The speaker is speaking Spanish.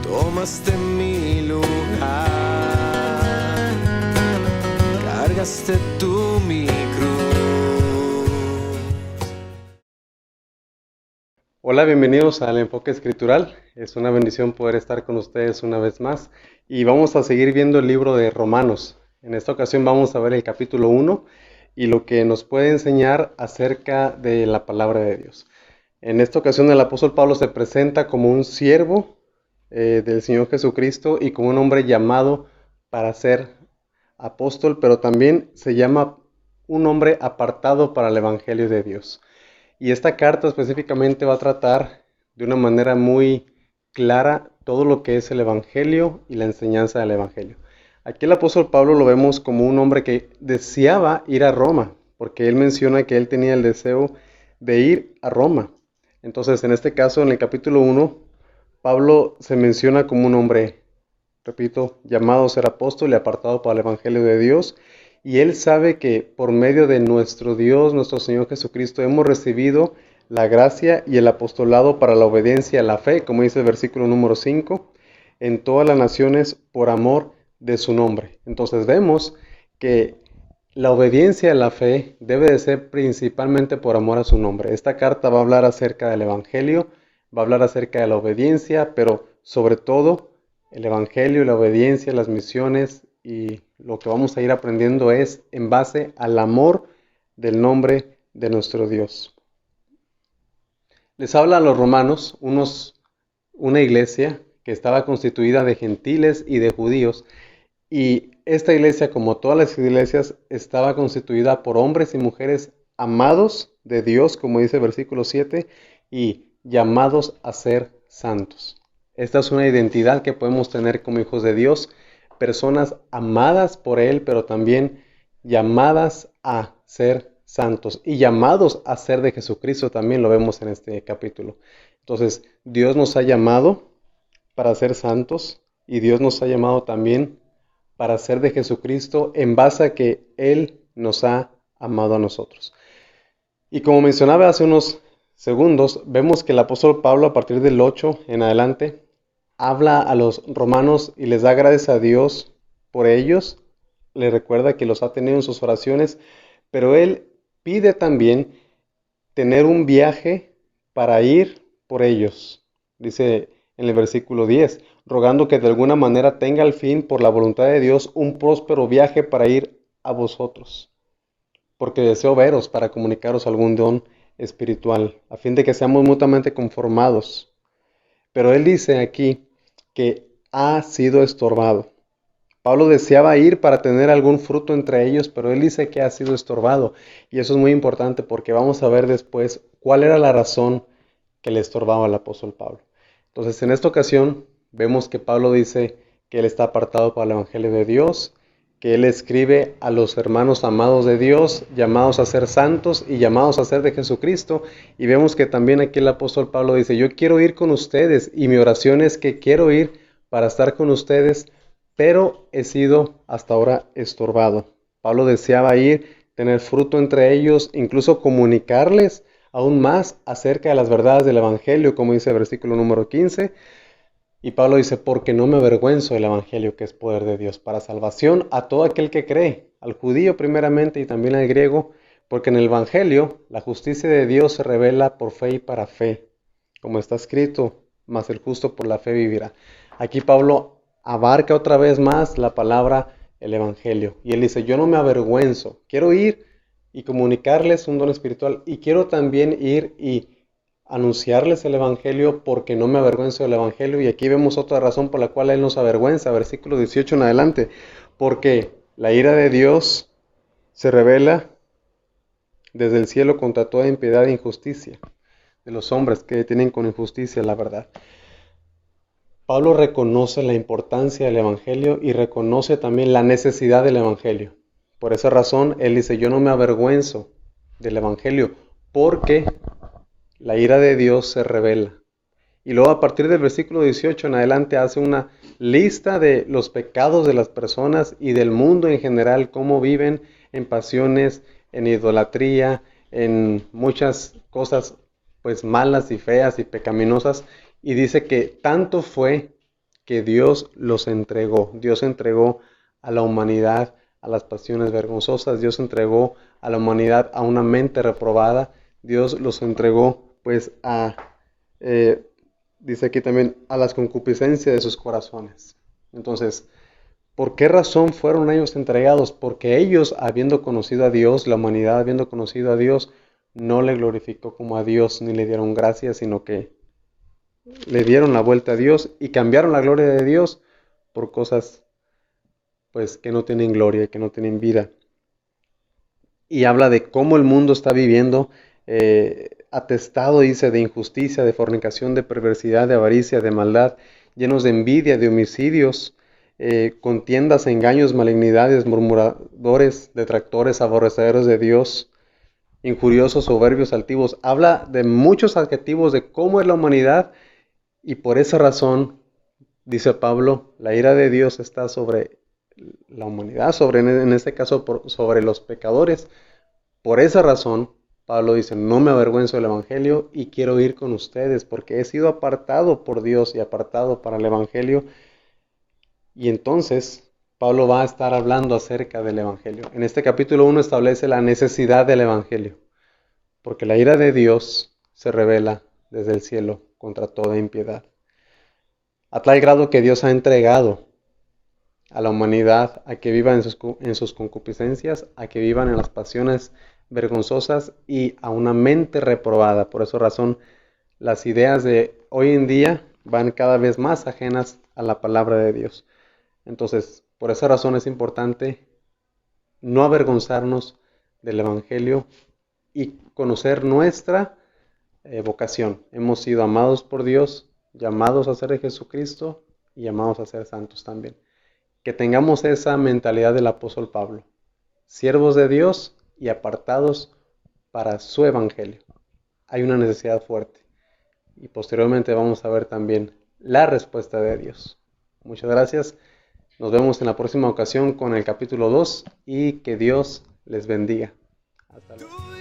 tomaste mi lugar, cargaste tú mi cruz. Hola, bienvenidos al Enfoque Escritural. Es una bendición poder estar con ustedes una vez más y vamos a seguir viendo el libro de Romanos. En esta ocasión vamos a ver el capítulo 1 y lo que nos puede enseñar acerca de la palabra de Dios. En esta ocasión el apóstol Pablo se presenta como un siervo del Señor Jesucristo y como un hombre llamado para ser apóstol, pero también se llama un hombre apartado para el Evangelio de Dios. Y esta carta específicamente va a tratar de una manera muy clara todo lo que es el Evangelio y la enseñanza del Evangelio. Aquí el apóstol Pablo lo vemos como un hombre que deseaba ir a Roma, porque él menciona que él tenía el deseo de ir a Roma. Entonces, en este caso, en el capítulo 1, Pablo se menciona como un hombre, repito, llamado a ser apóstol y apartado para el Evangelio de Dios. Y él sabe que por medio de nuestro Dios, nuestro Señor Jesucristo, hemos recibido la gracia y el apostolado para la obediencia a la fe, como dice el versículo número 5, en todas las naciones por amor de su nombre. Entonces vemos que la obediencia a la fe debe de ser principalmente por amor a su nombre. Esta carta va a hablar acerca del Evangelio, va a hablar acerca de la obediencia, pero sobre todo el Evangelio, la obediencia, las misiones y lo que vamos a ir aprendiendo es en base al amor del nombre de nuestro Dios. Les habla a los romanos, una iglesia que estaba constituida de gentiles y de judíos, y esta iglesia, como todas las iglesias, estaba constituida por hombres y mujeres amados de Dios, como dice el versículo 7, y llamados a ser santos. Esta es una identidad que podemos tener como hijos de Dios, personas amadas por Él, pero también llamadas a ser santos y llamados a ser de Jesucristo, también lo vemos en este capítulo. Entonces, Dios nos ha llamado para ser santos y Dios nos ha llamado también para ser de Jesucristo en base a que Él nos ha amado a nosotros. Y como mencionaba hace unos segundos, vemos que el apóstol Pablo a partir del 8 en adelante habla a los romanos y les da gracias a Dios por ellos, les recuerda que los ha tenido en sus oraciones, pero él pide también tener un viaje para ir por ellos. Dice en el versículo 10, rogando que de alguna manera tenga al fin, por la voluntad de Dios, un próspero viaje para ir a vosotros, porque deseo veros para comunicaros algún don espiritual, a fin de que seamos mutuamente conformados. Pero él dice aquí que ha sido estorbado. Pablo deseaba ir para tener algún fruto entre ellos, pero él dice que ha sido estorbado. Y eso es muy importante porque vamos a ver después cuál era la razón que le estorbaba al apóstol Pablo. Entonces, en esta ocasión vemos que Pablo dice que él está apartado para el Evangelio de Dios, que él escribe a los hermanos amados de Dios, llamados a ser santos y llamados a ser de Jesucristo. Y vemos que también aquí el apóstol Pablo dice, yo quiero ir con ustedes y mi oración es que quiero ir para estar con ustedes, pero he sido hasta ahora estorbado. Pablo deseaba ir, tener fruto entre ellos, incluso comunicarles aún más acerca de las verdades del Evangelio, como dice el versículo número 15. Y Pablo dice, porque no me avergüenzo del Evangelio, que es poder de Dios para salvación a todo aquel que cree, al judío primeramente y también al griego, porque en el Evangelio la justicia de Dios se revela por fe y para fe, como está escrito, mas el justo por la fe vivirá. Aquí Pablo abarca otra vez más la palabra el Evangelio. Y él dice, yo no me avergüenzo, quiero ir y comunicarles un don espiritual y quiero también ir y anunciarles el Evangelio porque no me avergüenzo del Evangelio. Y aquí vemos otra razón por la cual él nos avergüenza, versículo 18 en adelante, porque la ira de Dios se revela desde el cielo contra toda impiedad e injusticia de los hombres que detienen con injusticia la verdad. Pablo reconoce la importancia del Evangelio y reconoce también la necesidad del Evangelio. Por esa razón, él dice, yo no me avergüenzo del Evangelio porque la ira de Dios se revela. Y luego a partir del versículo 18 en adelante hace una lista de los pecados de las personas y del mundo en general, cómo viven en pasiones, en idolatría, en muchas cosas pues malas y feas y pecaminosas. Y dice que tanto fue que Dios los entregó. Dios entregó a la humanidad a las pasiones vergonzosas. Dios entregó a la humanidad a una mente reprobada. Dios los entregó pues dice aquí también, a las concupiscencias de sus corazones. Entonces, ¿por qué razón fueron ellos entregados? Porque ellos, habiendo conocido a Dios, la humanidad habiendo conocido a Dios, no le glorificó como a Dios ni le dieron gracias, sino que le dieron la vuelta a Dios y cambiaron la gloria de Dios por cosas pues que no tienen gloria, que no tienen vida. Y habla de cómo el mundo está viviendo, atestado, dice, de injusticia, de fornicación, de perversidad, de avaricia, de maldad, llenos de envidia, de homicidios, contiendas, engaños, malignidades, murmuradores, detractores, aborrecedores de Dios, injuriosos, soberbios, altivos. Habla de muchos adjetivos de cómo es la humanidad, y por esa razón, dice Pablo, la ira de Dios está sobre la humanidad, en este caso sobre los pecadores. Por esa razón, Pablo dice, no me avergüenzo del Evangelio y quiero ir con ustedes porque he sido apartado por Dios y apartado para el Evangelio. Y entonces, Pablo va a estar hablando acerca del Evangelio. En este capítulo 1 establece la necesidad del Evangelio, porque la ira de Dios se revela desde el cielo contra toda impiedad. A tal grado que Dios ha entregado a la humanidad a que viva en sus concupiscencias, a que vivan en las pasiones vergonzosas y a una mente reprobada. Por esa razón, las ideas de hoy en día van cada vez más ajenas a la palabra de Dios. Entonces, por esa razón es importante no avergonzarnos del Evangelio y conocer nuestra vocación. Hemos sido amados por Dios, llamados a ser de Jesucristo y llamados a ser santos también. Que tengamos esa mentalidad del apóstol Pablo, siervos de Dios y apartados para su evangelio. Hay una necesidad fuerte y posteriormente vamos a ver también la respuesta de Dios. Muchas gracias, nos vemos en la próxima ocasión con el capítulo 2 y que Dios les bendiga. Hasta luego.